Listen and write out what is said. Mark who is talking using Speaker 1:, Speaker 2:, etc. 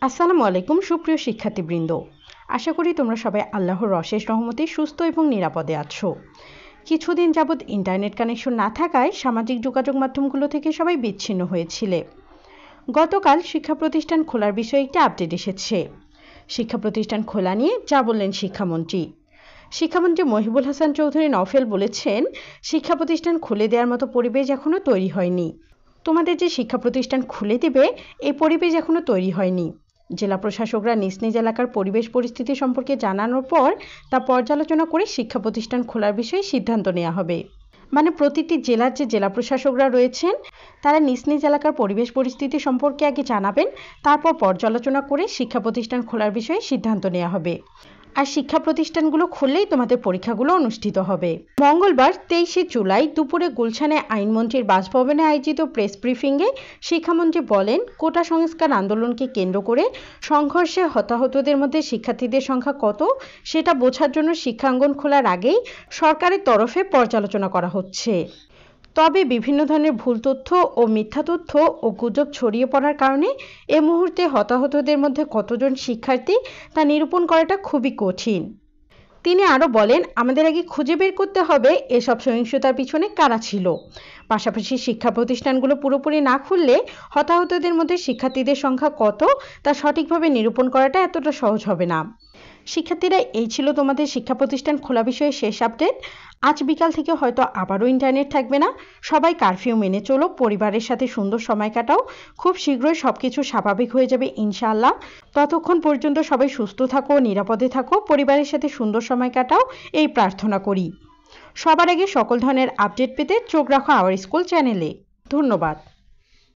Speaker 1: আসসালামু আলাইকুম সুপ্রিয় শিক্ষার্থীবৃন্দ, আশা করি তোমরা সবাই আল্লাহর অশেষ রহমতে সুস্থ এবং নিরাপদে আছো। কিছুদিন যাবৎ ইন্টারনেট কানেকশন না থাকায় সামাজিক যোগাযোগ মাধ্যমগুলো থেকে সবাই বিচ্ছিন্ন হয়েছিলে। গতকাল শিক্ষা প্রতিষ্ঠান খোলার বিষয়ে একটি আপডেট এসেছে। শিক্ষা প্রতিষ্ঠান খোলা নিয়ে যা বললেন শিক্ষামন্ত্রী মহিবুল হাসান চৌধুরী নওফেল বলেছেন, শিক্ষা প্রতিষ্ঠান খুলে দেওয়ার মতো পরিবেশ এখনও তৈরি হয়নি। তোমাদের যে শিক্ষা প্রতিষ্ঠান খুলে দেবে এই পরিবেশ এখনও তৈরি হয়নি। জেলা প্রশাসকরা নিজ নিজ এলাকার পরিবেশ পরিস্থিতি সম্পর্কে জানানোর পর তা পর্যালোচনা করে শিক্ষা প্রতিষ্ঠান খোলার বিষয়ে সিদ্ধান্ত নেওয়া হবে। মানে প্রতিটি জেলার যে জেলা প্রশাসকরা রয়েছেন তারা নিজ নিজ এলাকার পরিবেশ পরিস্থিতি সম্পর্কে আগে জানাবেন, তারপর পর্যালোচনা করে শিক্ষা প্রতিষ্ঠান খোলার বিষয়ে সিদ্ধান্ত নেওয়া হবে। আর শিক্ষা প্রতিষ্ঠানগুলো খুললেই তোমাদের পরীক্ষাগুলো অনুষ্ঠিত হবে। মঙ্গলবার 23শে জুলাই দুপুরে গুলশানে আইনমন্ত্রীর বাসভবনে আয়োজিত প্রেস ব্রিফিংয়ে শিক্ষামন্ত্রী বলেন, কোটা সংস্কার আন্দোলনকে কেন্দ্র করে সংঘর্ষে হতাহতদের মধ্যে শিক্ষার্থীদের সংখ্যা কত সেটা বোঝার জন্য শিক্ষাঙ্গন খোলার আগেই সরকারের তরফে পর্যালোচনা করা হচ্ছে। তবে বিভিন্ন ধরনের ভুল তথ্য ও মিথ্যা তথ্য ও গুজব ছড়িয়ে পড়ার কারণে এ মুহূর্তে হতাহতদের মধ্যে কতজন শিক্ষার্থী তা নিরূপণ করাটা খুবই কঠিন। তিনি আরও বলেন, আমাদের আগে খুঁজে বের করতে হবে এসব সহিংসতার পিছনে কারা ছিল। পাশাপাশি শিক্ষা প্রতিষ্ঠানগুলো পুরোপুরি না খুললে হতাহতদের মধ্যে শিক্ষার্থীদের সংখ্যা কত তা সঠিকভাবে নিরূপণ করাটা এতটা সহজ হবে না। শিক্ষার্থীরা, এই ছিল তোমাদের শিক্ষা প্রতিষ্ঠান খোলা বিষয়ে শেষ আপডেট। আজ বিকাল থেকে হয়তো আবারও ইন্টারনেট থাকবে না। সবাই কারফিউ মেনে চলো, পরিবারের সাথে সুন্দর সময় কাটাও। খুব শীঘ্রই সবকিছু স্বাভাবিক হয়ে যাবে ইনশাআল্লাহ। ততক্ষণ পর্যন্ত সবাই সুস্থ থাকো, নিরাপদে থাকো, পরিবারের সাথে সুন্দর সময় কাটাও, এই প্রার্থনা করি। সবার আগে সকল ধরনের আপডেট পেতে চোখ রাখো আওয়ার স্কুল চ্যানেলে। ধন্যবাদ।